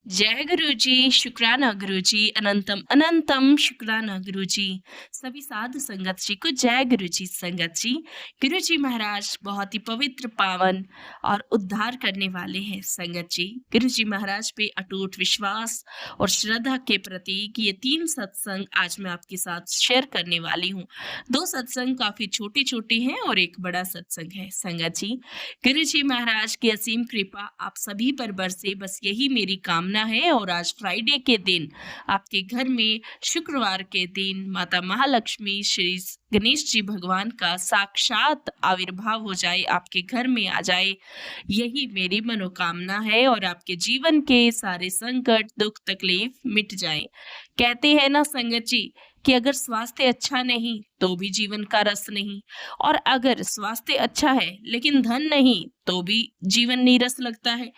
जय गुरुजी, शुक्राना गुरुजी, अनंतम अनंतम शुक्राना गुरुजी। सभी साधु संगत जी को जय गुरुजी संगत जी। गुरुजी महाराज बहुत ही पवित्र, पावन और उद्धार करने वाले हैं संगत जी। गुरुजी महाराज पे अटूट विश्वास और श्रद्धा के प्रतीक ये 3 सत्संग आज मैं आपके साथ शेयर करने वाली हूँ। 2 सत्संग काफी छोटे-छोटे हैं और एक बड़ा सत्संग है संगत जी। गुरुजी महाराज की असीम कृपा आप सभी पर बरसे, बस यही मेरी कामना है। और आज फ्राइडे के दिन आपके घर में, शुक्रवार के दिन माता महालक्ष्मी, श्री गणेश जी भगवान का साक्षात आविर्भाव हो जाए, आपके घर में आ जाए, यही मेरी मनोकामना है। और आपके जीवन के सारे संकट, दुख, तकलीफ मिट जाए। कहते हैं ना संगत जी कि अगर स्वास्थ्य अच्छा नहीं तो भी जीवन का रस नहीं, और अगर स्वास्थ्य अच्छा है लेकिन धन नहीं तो भी जीवन नीरस लगता है।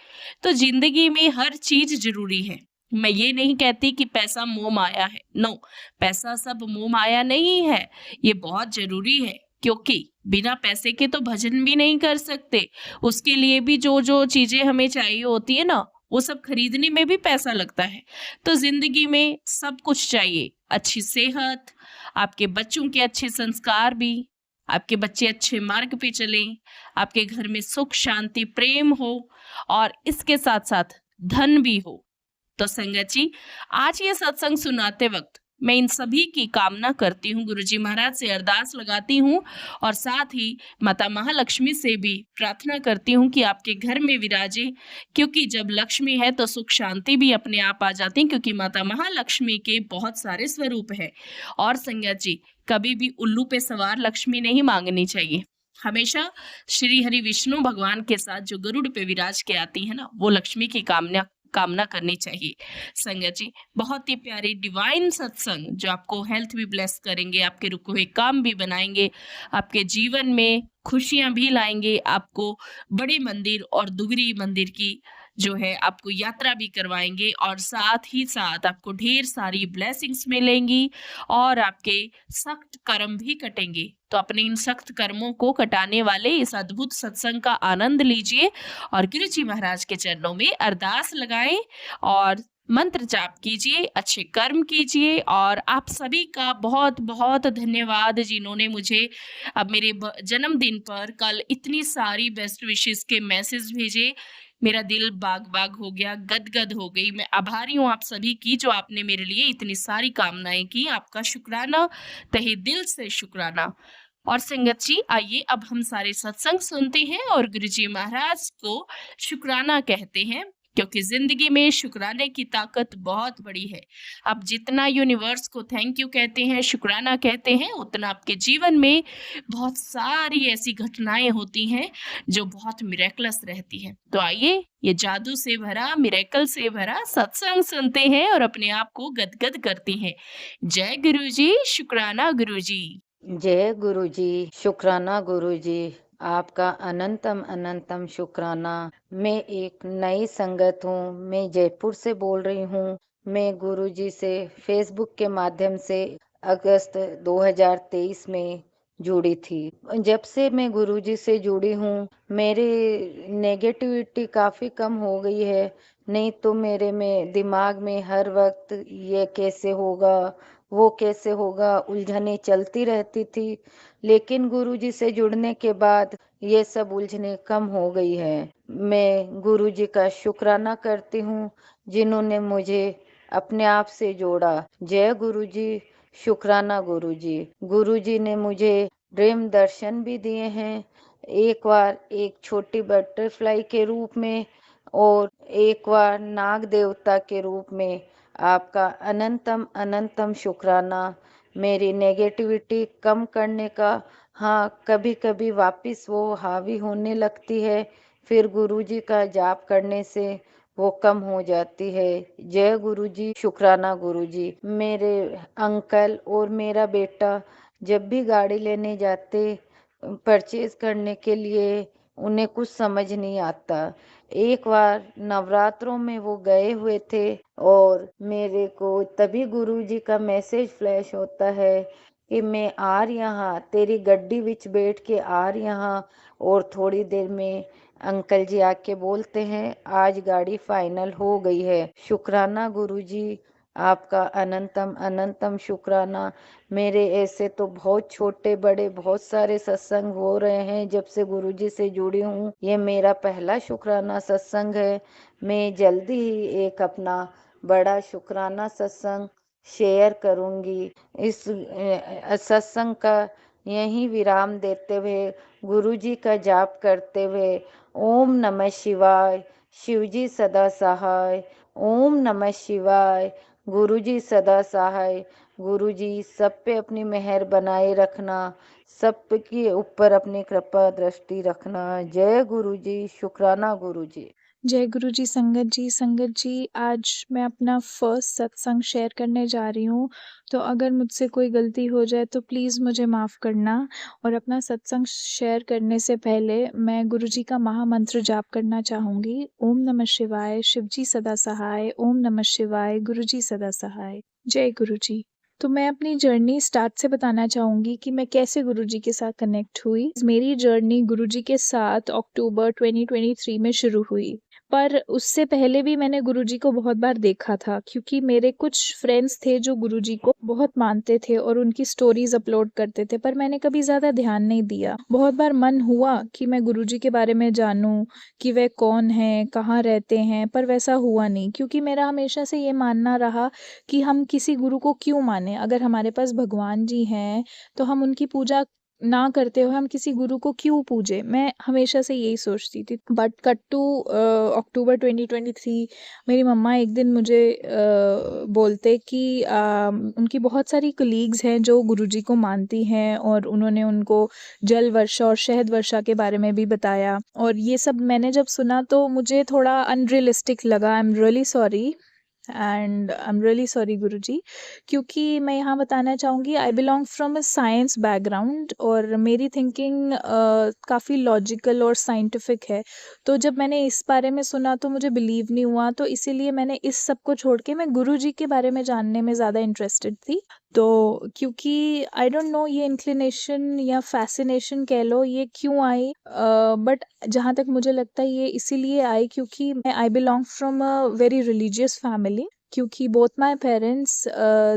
तो जिंदगी में हर चीज जरूरी है। मैं ये नहीं कहती कि पैसा मोह माया है, नो, पैसा सब मोह माया नहीं है। ये बहुत जरूरी है, क्योंकि बिना पैसे के तो भजन भी नहीं कर सकते। उसके लिए भी जो जो चीजें हमें चाहिए होती है ना, वो सब खरीदने में भी पैसा लगता है। तो जिंदगी में सब कुछ चाहिए, अच्छी सेहत, आपके बच्चों के अच्छे संस्कार भी, आपके बच्चे अच्छे मार्ग पे चलें, आपके घर में सुख, शांति, प्रेम हो, और इसके साथ साथ धन भी हो। तो संगत जी, आज ये सत्संग सुनाते वक्त मैं इन सभी की कामना करती हूँ, गुरुजी महाराज से अरदास लगाती हूँ, और साथ ही माता महालक्ष्मी से भी प्रार्थना करती हूँ कि आपके घर में विराजे। क्योंकि जब लक्ष्मी है तो सुख शांति भी अपने आप आ जाती है, क्योंकि माता महालक्ष्मी के बहुत सारे स्वरूप है। और संगत जी, कभी भी उल्लू पे सवार लक्ष्मी नहीं मांगनी चाहिए। हमेशा श्री हरि विष्णु भगवान के साथ जो गरुड़ पे विराज के आती है ना, वो लक्ष्मी की कामना कामना करनी चाहिए। संगत जी, बहुत ही प्यारी डिवाइन सत्संग जो आपको हेल्थ भी ब्लेस करेंगे, आपके रुके हुए काम भी बनाएंगे, आपके जीवन में खुशियां भी लाएंगे, आपको बड़े मंदिर और दुगरी मंदिर की जो है आपको यात्रा भी करवाएंगे, और साथ ही साथ आपको ढेर सारी ब्लेसिंग्स मिलेंगी, और आपके सख्त कर्म भी कटेंगे। तो अपने इन सख्त कर्मों को कटाने वाले इस अद्भुत सत्संग का आनंद लीजिए, और गुरु जी महाराज के चरणों में अरदास लगाएं और मंत्र जाप कीजिए, अच्छे कर्म कीजिए। और आप सभी का बहुत बहुत धन्यवाद, जिन्होंने मुझे अब मेरे जन्मदिन पर कल इतनी सारी बेस्ट विशेस के मैसेज भेजे। मेरा दिल बाग बाग हो गया, गदगद हो गई। मैं आभारी हूँ आप सभी की, जो आपने मेरे लिए इतनी सारी कामनाएं की। आपका शुक्राना, तहे दिल से शुक्राना। और संगत जी, आइए अब हम सारे सत्संग सुनते हैं और गुरुजी महाराज को शुक्राना कहते हैं, क्योंकि जिंदगी में शुक्राने की ताकत बहुत बड़ी है। आप जितना यूनिवर्स को थैंक यू कहते हैं, शुक्राना कहते हैं, उतना आपके जीवन में बहुत सारी ऐसी घटनाएं होती हैं जो बहुत मिरेकलस रहती हैं। तो आइए ये जादू से भरा, मिरेकल से भरा सत्संग सुनते हैं और अपने आप को गदगद करते हैं। जय गुरुजी, शुक्राना गुरुजी। जय गुरुजी, शुक्राना गुरुजी। आपका अनंतम अनंतम शुक्राना। मैं एक नई संगत हूँ, मैं जयपुर से बोल रही हूँ। मैं गुरुजी से फेसबुक के माध्यम से अगस्त 2023 में जुड़ी थी। जब से मैं गुरुजी से जुड़ी हूँ, मेरी नेगेटिविटी काफ़ी कम हो गई है। नहीं तो मेरे में दिमाग में हर वक्त ये कैसे होगा, वो कैसे होगा, उलझने चलती रहती थी। लेकिन गुरुजी से जुड़ने के बाद ये सब उलझने कम हो गई है। मैं गुरुजी का शुक्राना करती हूँ, जिन्होंने मुझे अपने आप से जोड़ा। जय गुरुजी, शुक्राना गुरुजी। गुरुजी ने मुझे ड्रीम दर्शन भी दिए हैं। एक बार एक छोटी बटरफ्लाई के रूप में, और एक बार नाग देवता के रूप में। आपका अनंतम अनंतम शुक्राना मेरी नेगेटिविटी कम करने का। हाँ, कभी कभी वापस वो हावी होने लगती है, फिर गुरुजी का जाप करने से वो कम हो जाती है। जय गुरुजी, शुक्राना गुरुजी। मेरे अंकल और मेरा बेटा जब भी गाड़ी लेने जाते परचेज करने के लिए, उन्हें कुछ समझ नहीं आता। एक बार नवरात्रों में वो गए हुए थे, और मेरे को तभी गुरुजी का मैसेज फ्लैश होता है कि मैं आ रहा हाँ तेरी गड्डी विच बैठ के आ रहा हाँ। और थोड़ी देर में अंकल जी आके बोलते हैं आज गाड़ी फाइनल हो गई है। शुक्राना गुरुजी, आपका अनंतम अनंतम शुक्राना। मेरे ऐसे तो बहुत छोटे बड़े बहुत सारे सत्संग हो रहे हैं जब से गुरुजी से जुड़ी हूँ। ये मेरा पहला शुक्राना सत्संग है। मैं जल्दी ही एक अपना बड़ा शुक्राना सत्संग शेयर करूंगी। इस सत्संग का यहीं विराम देते हुए गुरुजी का जाप करते हुए ओम नमः शिवाय, शिवजी सदा सहाय। ओम नमः शिवाय, गुरुजी सदा सहाय। गुरुजी सब पे अपनी मेहर बनाए रखना, सब के ऊपर अपनी कृपा दृष्टि रखना। जय गुरुजी, शुक्राना गुरुजी। जय गुरु जी। संगत जी आज मैं अपना फर्स्ट सत्संग शेयर करने जा रही हूँ, तो अगर मुझसे कोई गलती हो जाए तो प्लीज़ मुझे माफ़ करना। और अपना सत्संग शेयर करने से पहले मैं गुरु जी का महामंत्र जाप करना चाहूँगी। ओम नमः शिवाय, शिवजी सदा सहाय। ओम नमः शिवाय, गुरु जी सदा सहाय। जय गुरु जी। तो मैं अपनी जर्नी स्टार्ट से बताना चाहूँगी कि मैं कैसे गुरुजी के साथ कनेक्ट हुई। मेरी जर्नी गुरुजी के साथ अक्टूबर 2023 में शुरू हुई, पर उससे पहले भी मैंने गुरुजी को बहुत बार देखा था, क्योंकि मेरे कुछ फ्रेंड्स थे जो गुरुजी को बहुत मानते थे और उनकी स्टोरीज अपलोड करते थे, पर मैंने कभी ज़्यादा ध्यान नहीं दिया। बहुत बार मन हुआ कि मैं गुरुजी के बारे में जानूं कि वे कौन हैं, कहाँ रहते हैं, पर वैसा हुआ नहीं, क्योंकि मेरा हमेशा से ये मानना रहा कि हम किसी गुरु को क्यों माने। अगर हमारे पास भगवान जी हैं तो हम उनकी पूजा ना करते हुए हम किसी गुरु को क्यों पूजे। मैं हमेशा से यही सोचती थी। बट कट टू अक्टूबर 2023 मेरी मम्मा एक दिन मुझे बोलते कि उनकी बहुत सारी कलीग्स हैं जो गुरुजी को मानती हैं, और उन्होंने उनको जल वर्षा और शहद वर्षा के बारे में भी बताया। और ये सब मैंने जब सुना तो मुझे थोड़ा अनरियलिस्टिक लगा। I am really sorry and I am really sorry Guruji, क्योंकि मैं यहाँ बताना चाहूँगी I belong from a science background और मेरी थिंकिंग काफ़ी लॉजिकल और साइंटिफिक है। तो जब मैंने इस बारे में सुना तो मुझे बिलीव नहीं हुआ, तो इसीलिए मैंने इस सब को छोड़ के मैं गुरुजी के बारे में जानने में ज़्यादा इंटरेस्टेड थी। तो क्योंकि आई डोंट नो ये इंक्लिनेशन या फैसिनेशन कह लो ये क्यों आई, बट जहाँ तक मुझे लगता है ये इसीलिए आई क्योंकि मैं I belong from a very religious family. क्योंकि both my parents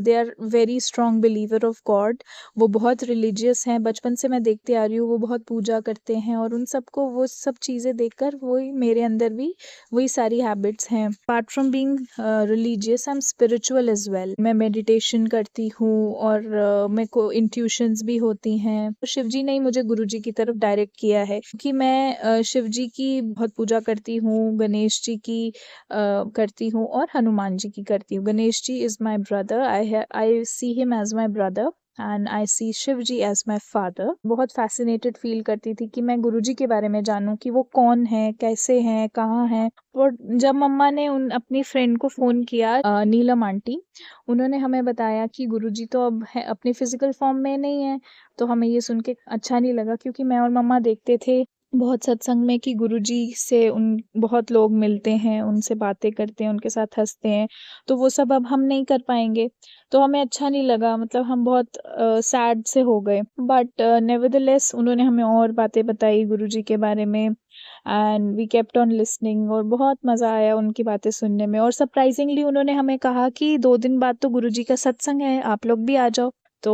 they are very strong believer of God. वो बहुत रिलीजियस हैं, बचपन से मैं देखते आ रही हूँ वो बहुत पूजा करते हैं, और उन सबको वो सब चीज़ें देखकर वही मेरे अंदर भी वही सारी हैबिट्स हैं। Apart from being religious I am spiritual as well. मैं मेडिटेशन करती हूँ और मेरे को इंट्यूशंस भी होती हैं। शिव जी ने ही मुझे गुरु जी की तरफ डायरेक्ट किया है, क्योंकि मैं शिव जी की बहुत पूजा करती हूँ, गणेश जी की करती हूँ और हनुमान जी की करती हूँ। Ganesh ji is my brother, I see him as my brother and I see Shiv ji as my father. बहुत फैसिनेटेड फील करती थी कि मैं गुरुजी के बारे में जानूं कि वो कौन है, कैसे हैं, कहाँ हैं। और जब मम्मा ने उन अपनी फ्रेंड को फ़ोन किया, नीलम आंटी, उन्होंने हमें बताया कि गुरुजी तो अब है अपनी फिजिकल फॉर्म में नहीं है, तो हमें ये सुन के अच्छा नहीं लगा, क्योंकि मैं और मम्मा देखते थे बहुत सत्संग में कि गुरुजी से उन बहुत लोग मिलते हैं, उनसे बातें करते हैं, उनके साथ हँसते हैं, तो वो सब अब हम नहीं कर पाएँगे। तो हमें अच्छा नहीं लगा, मतलब हम बहुत सैड से हो गए। बट नेवरदलेस उन्होंने हमें और बातें बताई गुरुजी के बारे में and we kept on listening, और बहुत मज़ा आया उनकी बातें सुनने में। और सरप्राइजिंगली उन्होंने हमें कहा कि 2 दिन बाद तो गुरुजी का सत्संग है, आप लोग भी आ जाओ। तो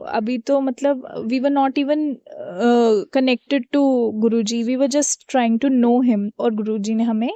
अभी तो मतलब we were not even connected to Guruji, we were just trying to know him, और गुरुजी ने हमें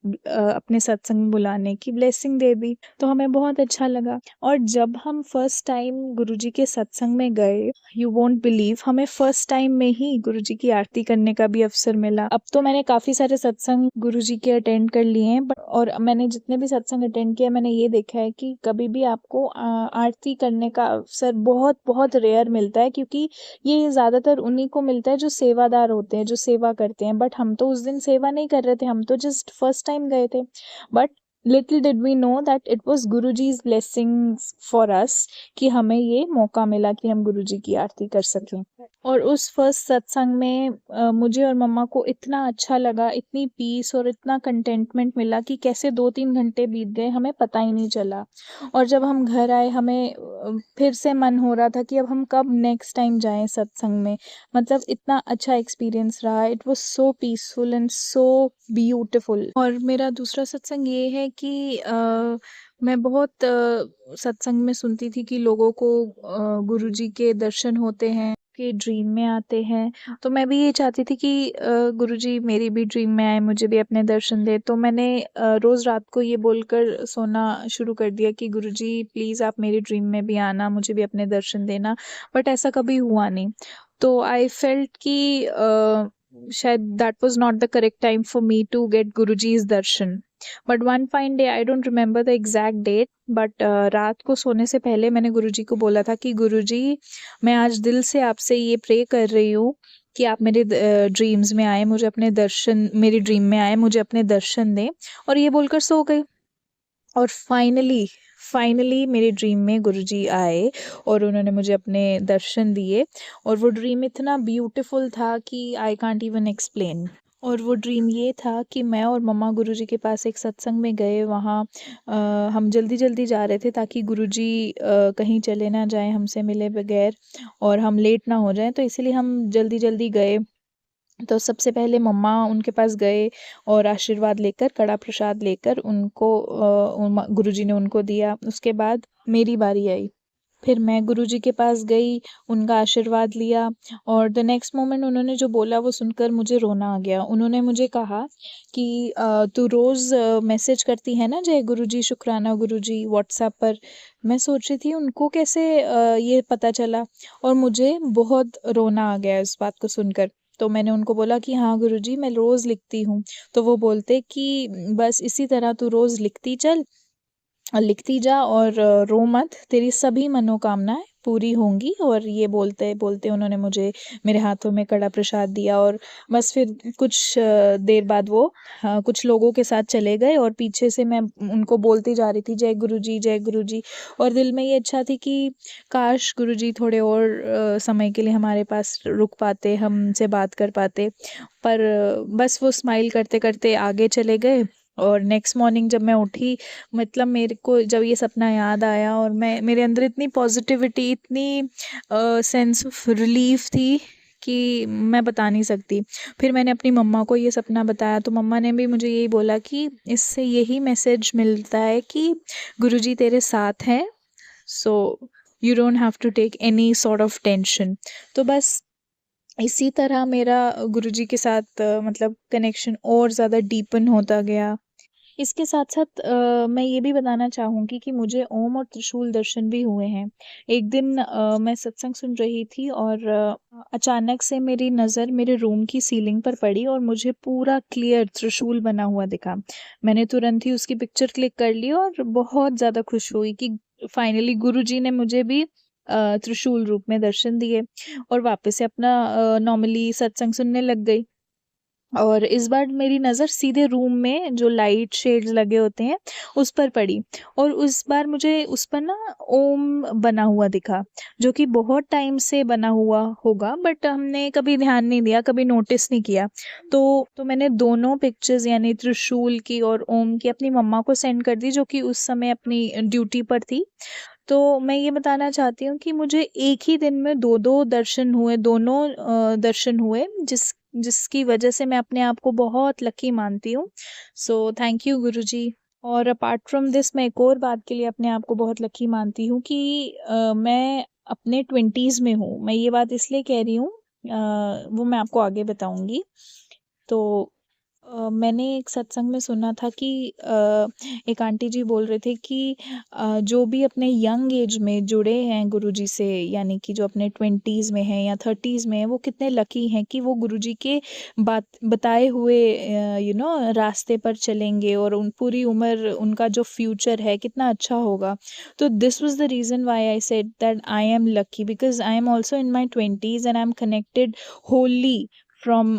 अपने सत्संग में बुलाने की ब्लेसिंग दे दी, तो हमें बहुत अच्छा लगा। और जब हम फर्स्ट टाइम गुरुजी के सत्संग में गए, यू वोंट बिलीव, हमें फर्स्ट टाइम में ही गुरुजी की आरती करने का भी अवसर मिला। अब तो मैंने काफ़ी सारे सत्संग गुरुजी के अटेंड कर लिए हैं, बट और मैंने जितने भी सत्संग अटेंड किए मैंने ये देखा है कि कभी भी आपको आरती करने का अवसर बहुत बहुत रेयर मिलता है, क्योंकि ये ज़्यादातर उन्हीं को मिलता है जो सेवादार होते हैं, जो सेवा करते हैं। बट हम तो उस दिन सेवा नहीं कर रहे थे, हम तो जस्ट फर्स्ट टाइम गए थे। But little did we know that it was Guruji's blessings for us कि हमें ये मौका मिला कि हम गुरुजी की आरती कर सकें। और उस फर्स्ट सत्संग में मुझे और मम्मा को इतना अच्छा लगा, इतनी पीस और इतना कंटेंटमेंट मिला कि कैसे 2-3 घंटे बीत गए हमें पता ही नहीं चला। और जब हम घर आए हमें फिर से मन हो रहा था कि अब हम कब नेक्स्ट टाइम जाएँ सत्संग में। मतलब इतना अच्छा एक्सपीरियंस रहा, it was so peaceful and so beautiful. और मेरा दूसरा सत्संग ये है कि मैं बहुत सत्संग में सुनती थी कि लोगों को गुरुजी के दर्शन होते हैं, के ड्रीम में आते हैं। तो मैं भी ये चाहती थी कि गुरुजी मेरी भी ड्रीम में आए, मुझे भी अपने दर्शन दें। तो मैंने रोज़ रात को ये बोलकर सोना शुरू कर दिया कि गुरुजी प्लीज़ आप मेरी ड्रीम में भी आना, मुझे भी अपने दर्शन देना। बट ऐसा कभी हुआ नहीं। तो आई फेल्ट कि शायद that was not the correct time for me to get Guruji's darshan. But one fine day, I don't remember the exact date, but रात को सोने से पहले मैंने गुरुजी को बोला था कि गुरुजी मैं आज दिल से आपसे ये प्रे कर रही हूँ कि आप मेरे ड्रीम्स में आए, मुझे अपने दर्शन, मेरी ड्रीम में आए, मुझे अपने दर्शन दें। और ये बोलकर सो गई। और फाइनली मेरे ड्रीम में गुरुजी आए और उन्होंने मुझे अपने दर्शन दिए। और वो ड्रीम इतना ब्यूटीफुल था कि आई कांट इवन एक्सप्लेन। और वो ड्रीम ये था कि मैं और मम्मा गुरुजी के पास एक सत्संग में गए। वहाँ हम जल्दी जा रहे थे ताकि गुरुजी कहीं चले ना जाएं हमसे मिले बगैर और हम लेट ना हो जाएं, तो इसीलिए हम जल्दी गए। तो सबसे पहले मम्मा उनके पास गए और आशीर्वाद लेकर, कड़ा प्रसाद लेकर उनको गुरुजी ने उनको दिया। उसके बाद मेरी बारी आई। फिर मैं गुरुजी के पास गई, उनका आशीर्वाद लिया और द नेक्स्ट मोमेंट उन्होंने जो बोला वो सुनकर मुझे रोना आ गया। उन्होंने मुझे कहा कि तू रोज़ मैसेज करती है ना जय गुरुजी, शुक्राना गुरुजी व्हाट्सएप पर। मैं सोच रही थी उनको कैसे ये पता चला और मुझे बहुत रोना आ गया इस बात को सुनकर। तो मैंने उनको बोला कि हाँ गुरुजी मैं रोज़ लिखती हूँ। तो वो बोलते कि बस इसी तरह तू रोज़ लिखती चल, लिखती जा और रो मत, तेरी सभी मनोकामनाएं पूरी होंगी। और ये बोलते बोलते उन्होंने मुझे मेरे हाथों में कड़ा प्रसाद दिया और बस फिर कुछ देर बाद वो कुछ लोगों के साथ चले गए और पीछे से मैं उनको बोलती जा रही थी जय गुरुजी जय गुरुजी। और दिल में ये इच्छा थी कि काश गुरुजी थोड़े और समय के लिए हमारे पास रुक पाते, हमसे बात कर पाते। पर बस वो स्माइल करते करते आगे चले गए। और नेक्स्ट मॉर्निंग जब मैं उठी, मतलब मेरे को जब ये सपना याद आया और मैं, मेरे अंदर इतनी पॉजिटिविटी, इतनी सेंस ऑफ रिलीफ थी कि मैं बता नहीं सकती। फिर मैंने अपनी मम्मा को ये सपना बताया तो मम्मा ने भी मुझे यही बोला कि इससे यही मैसेज मिलता है कि गुरुजी तेरे साथ हैं, so you don't have to take any sort of tension. तो बस इसी तरह मेरा गुरुजी के साथ मतलब कनेक्शन और ज़्यादा डीपन होता गया। इसके साथ-साथ मैं ये भी बताना चाहूँगी कि मुझे ओम और त्रिशूल दर्शन भी हुए हैं। एक दिन मैं सत्संग सुन रही थी और अचानक से मेरी नज़र मेरे रूम की सीलिंग पर पड़ी और मुझे पूरा क्लियर त्रिशूल बना हुआ दिखा। मैंने तुरंत ही उसकी पिक्चर क्लिक कर ली और बहुत ज़्यादा खुश हुई कि फाइनली गुरुजी ने मुझे भी त्रिशूल रूप में दर्शन दिए। और वापस से अपना नॉर्मली सत्संग सुनने लग गई। और इस बार मेरी नज़र सीधे रूम में जो लाइट शेड्स लगे होते हैं उस पर पड़ी और उस बार मुझे उस पर ना ओम बना हुआ दिखा, जो कि बहुत टाइम से बना हुआ होगा बट हमने कभी ध्यान नहीं दिया, कभी नोटिस नहीं किया। तो मैंने दोनों पिक्चर्स यानी त्रिशूल की और ओम की अपनी मम्मा को सेंड कर दी, जो कि उस समय अपनी ड्यूटी पर थी। तो मैं ये बताना चाहती हूँ कि मुझे एक ही दिन में 2-2 दर्शन हुए, दोनों दर्शन हुए, जिसकी वजह से मैं अपने आप को बहुत लकी मानती हूँ। सो थैंक यू गुरुजी। और अपार्ट फ्रॉम दिस मैं एक और बात के लिए अपने आप को बहुत लकी मानती हूँ कि मैं अपने 20s में हूँ। मैं ये बात इसलिए कह रही हूँ, वो मैं आपको आगे बताऊँगी। तो मैंने एक सत्संग में सुना था कि एक आंटी जी बोल रहे थे कि जो भी अपने यंग एज में जुड़े हैं गुरुजी से, यानी कि जो अपने 20s में हैं या 30s में हैं, वो कितने लकी हैं कि वो गुरुजी के बताए हुए रास्ते पर चलेंगे और उन पूरी उम्र उनका जो फ्यूचर है कितना अच्छा होगा। तो this was the reason why I said that I am lucky, because I am also in my 20s and I am connected wholly from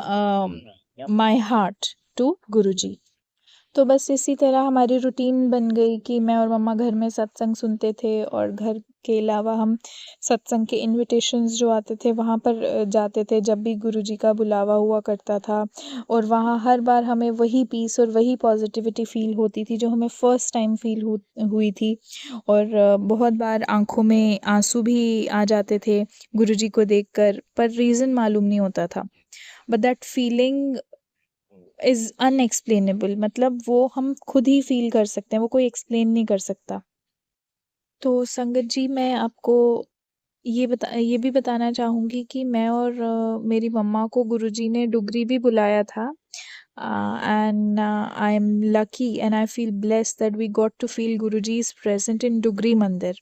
my heart to Guruji. तो बस इसी तरह हमारी रूटीन बन गई कि मैं और मम्मा घर में सत्संग सुनते थे और घर के अलावा हम सत्संग के इन्विटेशंस जो आते थे वहाँ पर जाते थे जब भी गुरुजी का बुलावा हुआ करता था। और वहाँ हर बार हमें वही पीस और वही पॉजिटिविटी फ़ील होती थी जो हमें फर्स्ट टाइम फ़ील हुई थी। और बहुत बार आँखों में आँसू भी आ जाते थे गुरुजी को देखकर, पर रीज़न मालूम नहीं होता था। But that feeling is unexplainable, मतलब वो हम खुद ही फ़ील कर सकते हैं, वो कोई एक्सप्लेन नहीं कर सकता। तो संगत जी, मैं आपको ये भी बताना चाहूँगी कि मैं और मेरी मम्मा को गुरुजी ने डुगरी भी बुलाया था। And I am lucky and I feel blessed that we got to feel Guruji's present in Dugri Mandir.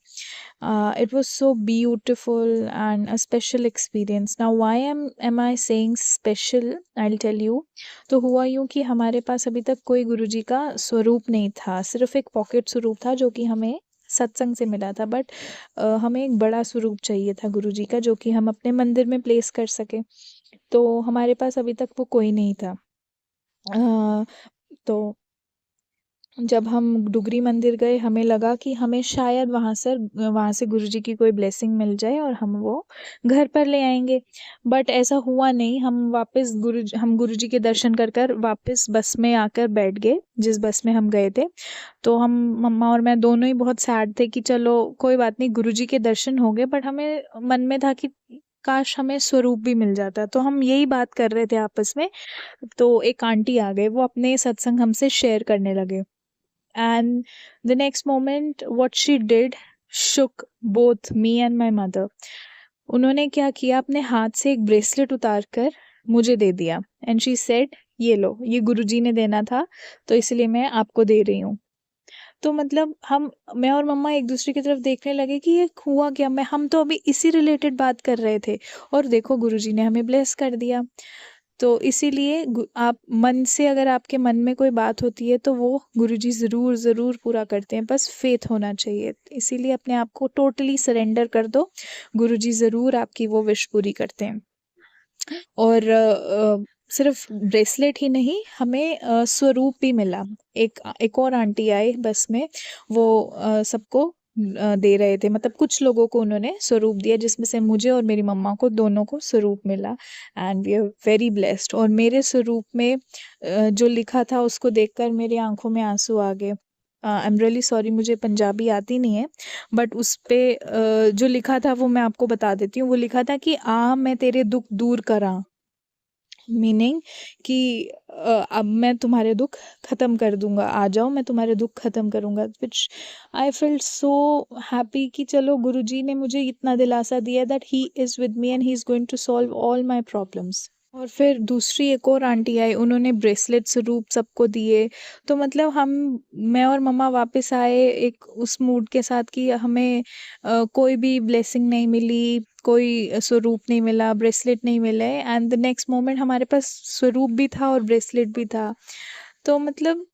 It was so beautiful and a special experience. Now why am I saying special? I'll tell you. तो हुआ यूँ कि हमारे पास अभी तक कोई गुरुजी का स्वरूप नहीं था, सिर्फ एक पॉकेट स्वरूप था जो कि हमें सत्संग से मिला था। बट हमें एक बड़ा स्वरूप चाहिए था गुरुजी का जो कि हम अपने मंदिर में प्लेस कर सकें। तो हमारे पास अभी तक वो कोई नहीं था। तो जब हम डुगरी मंदिर गए हमें लगा कि हमें शायद वहाँ से गुरुजी की कोई ब्लेसिंग मिल जाए और हम वो घर पर ले आएँगे। बट ऐसा हुआ नहीं, हम गुरुजी के दर्शन कर वापस बस में आकर बैठ गए, जिस बस में हम गए थे। तो हम मम्मा और मैं दोनों ही बहुत सैड थे कि चलो कोई बात नहीं, गुरुजी के दर्शन हो गए, बट हमें मन में था कि काश हमें स्वरूप भी मिल जाता। तो हम यही बात कर रहे थे आपस में, तो एक आंटी आ गए, वो अपने सत्संग हमसे शेयर करने लगे। And the next moment what she did shook both me and my mother. उन्होंने क्या किया, अपने हाथ से एक ब्रेसलेट उतार कर मुझे दे दिया एंड शी सेड, ये लो, ये गुरुजी ने देना था तो इसलिए मैं आपको दे रही हूँ। तो मतलब मैं और मम्मा एक दूसरे की तरफ देखने लगे कि ये हुआ क्या, हम तो अभी इसी रिलेटेड बात कर रहे थे और देखो गुरुजी ने हमें ब्लेस कर दिया। तो इसीलिए आप मन से, अगर आपके मन में कोई बात होती है तो वो गुरुजी ज़रूर पूरा करते हैं, बस फेथ होना चाहिए। इसीलिए अपने आप को टोटली सरेंडर कर दो, गुरुजी ज़रूर आपकी वो विश पूरी करते हैं। और सिर्फ ब्रेसलेट ही नहीं, हमें स्वरूप भी मिला। एक और आंटी आई बस में, वो सबको दे रहे थे, मतलब कुछ लोगों को उन्होंने स्वरूप दिया, जिसमें से मुझे और मेरी मम्मा को दोनों को स्वरूप मिला and we are very blessed. और मेरे स्वरूप में जो लिखा था उसको देखकर मेरी आंखों में आंसू आ गए। आई एम रियली सॉरी, मुझे पंजाबी आती नहीं है, बट उस पे जो लिखा था वो मैं आपको बता देती हूँ। वो लिखा था कि आ मैं तेरे दुख दूर करा, मीनिंग कि अब मैं तुम्हारे दुख ख़त्म कर दूँगा, आ जाओ मैं तुम्हारे दुख ख़त्म करूँगा। Which I felt so happy कि चलो गुरुजी ने मुझे इतना दिलासा दिया that he is with me and he is going to solve all my problems. और फिर दूसरी एक और आंटी आई, उन्होंने ब्रेसलेट स्वरूप सबको दिए। तो मतलब मैं और मम्मा वापस आए एक उस मूड के साथ कि हमें कोई भी ब्लेसिंग नहीं मिली, कोई स्वरूप नहीं मिला, ब्रेसलेट नहीं मिले, एंड द नेक्स्ट मोमेंट हमारे पास स्वरूप भी था और ब्रेसलेट भी था। तो मतलब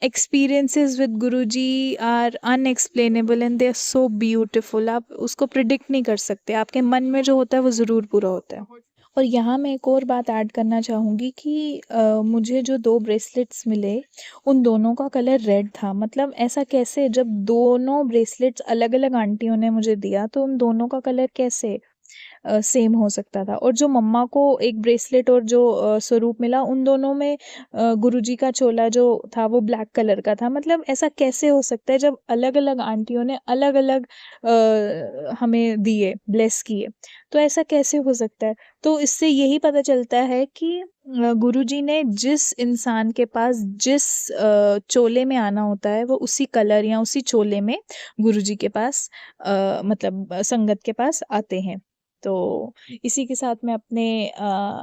experiences with Guruji are unexplainable and they are so beautiful. आप उसको प्रिडिक्ट नहीं कर सकते, आपके मन में जो होता है वो ज़रूर पूरा होता है। और यहाँ मैं एक और बात ऐड करना चाहूँगी कि मुझे जो 2 ब्रेसलेट्स मिले, उन दोनों का कलर रेड था। मतलब ऐसा कैसे, जब दोनों ब्रेसलेट्स अलग-अलग आंटियों ने मुझे दिया, तो उन दोनों का कलर कैसे सेम हो सकता था। और जो मम्मा को एक ब्रेसलेट और जो स्वरूप मिला, उन दोनों में गुरुजी का चोला जो था वो ब्लैक कलर का था। मतलब ऐसा कैसे हो सकता है जब अलग-अलग आंटियों ने अलग-अलग हमें दिए, ब्लेस किए, तो ऐसा कैसे हो सकता है? तो इससे यही पता चलता है कि गुरुजी ने जिस इंसान के पास जिस चोले में आना होता है, वो उसी कलर या उसी चोले में गुरुजी के पास मतलब संगत के पास आते हैं। तो इसी के साथ मैं अपने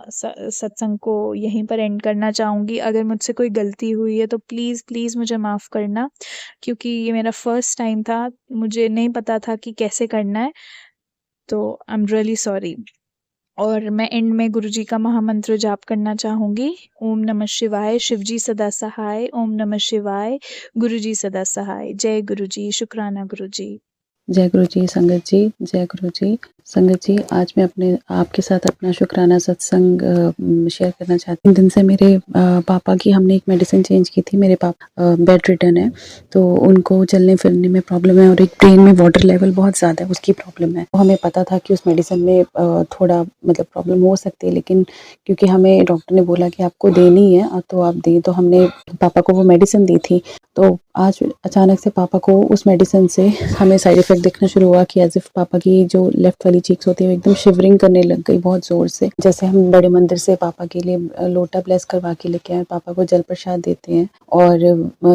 सत्संग को यहीं पर एंड करना चाहूँगी। अगर मुझसे कोई गलती हुई है तो प्लीज़ मुझे माफ़ करना, क्योंकि ये मेरा फर्स्ट टाइम था, मुझे नहीं पता था कि कैसे करना है, तो आई एम रियली सॉरी। और मैं एंड में गुरुजी का महामंत्र जाप करना चाहूँगी। ओम नमः शिवाय, शिवजी सदा सहाय। ओम नमः शिवाय, गुरुजी सदा सहाय। जय गुरुजी, शुक्राना गुरुजी। जय गुरु जी। संगत जी, जय गुरु जी। संगत जी, आज मैं आपके साथ अपना शुक्राना सत्संग शेयर करना चाहती हूँ। दिन से मेरे पापा की हमने एक मेडिसिन चेंज की थी। मेरे पापा बेड रिडन है, तो उनको चलने फिरने में प्रॉब्लम है और एक ब्रेन में वाटर लेवल बहुत ज़्यादा है, उसकी प्रॉब्लम है। तो हमें पता था कि उस मेडिसिन में थोड़ा मतलब प्रॉब्लम हो सकती है, लेकिन क्योंकि हमें डॉक्टर ने बोला कि आपको देनी है तो आप दें, तो हमने पापा को वो मेडिसिन दी थी। तो आज अचानक से पापा को उस मेडिसिन से हमें साइड इफ़ेक्ट दिखना शुरू हुआ कि एज़ इफ़ पापा की जो लेफ़्ट वाली चीक्स होती है वो एकदम शिवरिंग करने लग गई बहुत ज़ोर से। जैसे हम बड़े मंदिर से पापा के लिए लोटा ब्लेस करवा के लेके आए, पापा को जल प्रसाद देते हैं और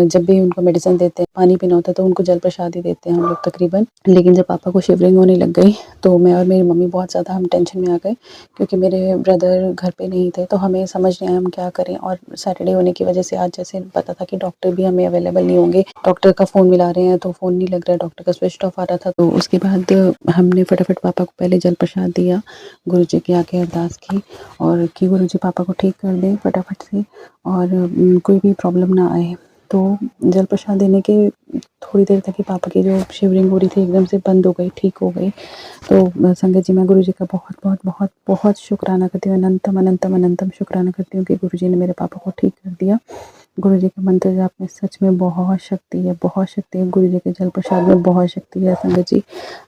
जब भी उनको मेडिसिन देते हैं, पानी पीना होता है तो उनको जल प्रसाद ही देते हैं हम लोग तकरीबन। लेकिन जब पापा को शिवरिंग होने लग गई तो मैं और मेरी मम्मी बहुत ज़्यादा हम टेंशन में आ गए, क्योंकि मेरे ब्रदर घर पे नहीं थे, तो हमें समझ नहीं आया हम क्या करें। और सैटरडे होने की वजह से आज जैसे पता था कि डॉक्टर भी हमें अवेलेबल नहीं होंगे, डॉक्टर का फ़ोन मिला रहे हैं तो फ़ोन नहीं लग रहा है, डॉक्टर का स्विच ऑफ आ रहा था। तो उसके बाद हमने फटाफट पापा को पहले जल प्रसाद दिया, गुरुजी के आगे अरदास की और कि गुरुजी पापा को ठीक कर दें फटाफट से और कोई भी प्रॉब्लम ना आए। तो जल प्रसाद देने के थोड़ी देर तक ही पापा की जो शिवरिंग हो रही थी एकदम से बंद हो गई, ठीक हो गई। तो संगत जी, मैं गुरुजी का बहुत बहुत बहुत बहुत शुक्राना करती हूँ, अनंतम अनंतम अनंतम शुक्राना करती हूँ कि गुरुजी ने मेरे पापा को ठीक कर दिया। गुरुजी के मंत्र जाप में सच में बहुत शक्ति है, बहुत शक्ति है। गुरुजी के जल प्रसाद में बहुत शक्ति है। संगत जी,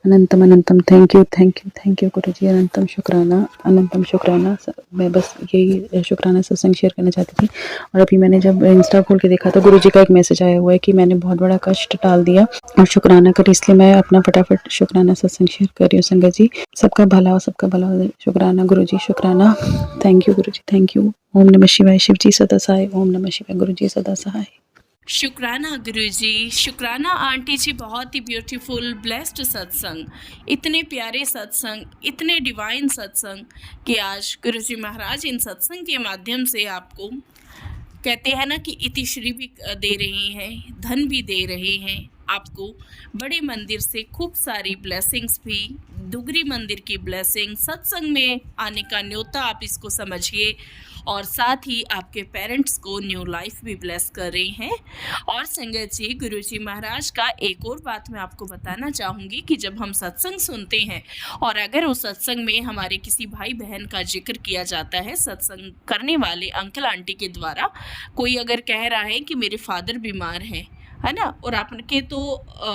अनंतम अनंतम thank you thank you thank you Guruji, अनंतम शुक्राना अनंतम शुक्राना। मैं बस यही शुक्राना सत्संग शेयर करना चाहती थी। और अभी मैंने जब इंस्टा खोल के देखा तो गुरुजी का एक मैसेज आया हुआ है कि मैंने बहुत बड़ा कष्ट टाल दिया और शुक्राना करी, इसलिए मैं अपना फटाफट शुक्राना सत्संग शेयर कर रही हूँ। संगत जी, सबका भला हो, सबका भला हो। शुक्राना गुरुजी, शुक्राना। Thank you Guruji, thank you. ओम नमः शिवाय। शिव जी सदा सहाय। ओम नमः शिवाय। गुरुजी सदा सहाय। शुक्राना गुरुजी, शुक्राना आंटी जी, बहुत ही ब्यूटीफुल ब्लेस्ड सत्संग, इतने प्यारे सत्संग, इतने डिवाइन सत्संग कि आज गुरुजी महाराज इन सत्संग के माध्यम से आपको कहते हैं ना कि इतिश्री भी दे रहे हैं, धन भी दे रहे हैं आपको, बड़े मंदिर से खूब सारी ब्लेसिंग्स भी, दुगरी मंदिर की ब्लेसिंग, सत्संग में आने का न्योता आप इसको समझिए, और साथ ही आपके पेरेंट्स को न्यू लाइफ भी ब्लेस कर रहे हैं। और संगत जी, गुरुजी महाराज का एक और बात मैं आपको बताना चाहूँगी कि जब हम सत्संग सुनते हैं और अगर उस सत्संग में हमारे किसी भाई बहन का जिक्र किया जाता है, सत्संग करने वाले अंकल आंटी के द्वारा, कोई अगर कह रहा है कि मेरे फादर बीमार हैं, है ना, और आपके तो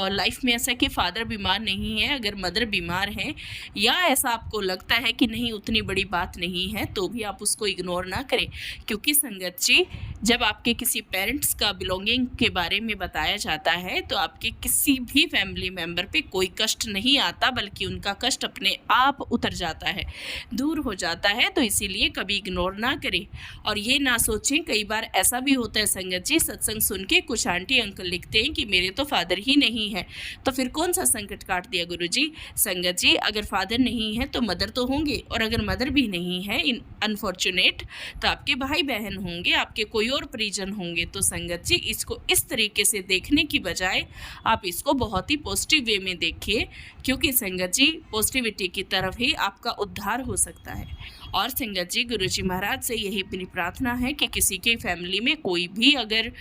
लाइफ में ऐसा कि फादर बीमार नहीं है, अगर मदर बीमार है या ऐसा आपको लगता है कि नहीं उतनी बड़ी बात नहीं है, तो भी आप उसको इग्नोर ना करें। क्योंकि संगत जी, जब आपके किसी पेरेंट्स का बिलोंगिंग के बारे में बताया जाता है तो आपके किसी भी फैमिली मेम्बर पे कोई कष्ट नहीं आता, बल्कि उनका कष्ट अपने आप उतर जाता है, दूर हो जाता है। तो इसीलिए कभी इग्नोर ना करें और ये ना सोचें। कई बार ऐसा भी होता है संगत जी, सत्संग सुन के कुछ आंटी अंकल लिखते हैं कि मेरे तो फादर ही नहीं है, तो फिर कौन सा संकट काट दिया गुरुजी। संगत जी, अगर फादर नहीं है तो मदर तो होंगे, और अगर मदर भी नहीं है इन अनफॉर्चुनेट, तो आपके भाई बहन होंगे, आपके कोई और परिजन होंगे। तो संगत जी, इसको इस तरीके से देखने की बजाय आप इसको बहुत ही पॉजिटिव वे में देखिए, क्योंकि संगत जी, पॉजिटिविटी की तरफ ही आपका उद्धार हो सकता है। और संगत जी, गुरुजी महाराज से यही मेरी प्रार्थना है कि किसी के फैमिली में कोई भी अगर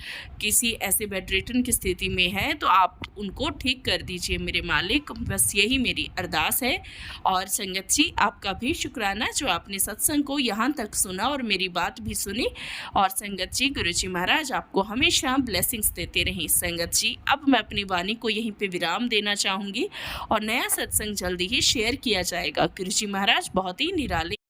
किसी ऐसे बेड रिटन की स्थिति में है तो आप उनको ठीक कर दीजिए मेरे मालिक, बस यही मेरी अरदास है। और संगत जी, आपका भी शुक्राना जो आपने सत्संग को यहाँ तक सुना और मेरी बात भी सुनी। और संगत जी, गुरुजी महाराज आपको हमेशा ब्लेसिंग्स देते रहें। संगत जी, अब मैं अपनी वाणी को यहीं पे विराम देना चाहूँगी और नया सत्संग जल्दी ही शेयर किया जाएगा। गुरुजी महाराज बहुत ही निराले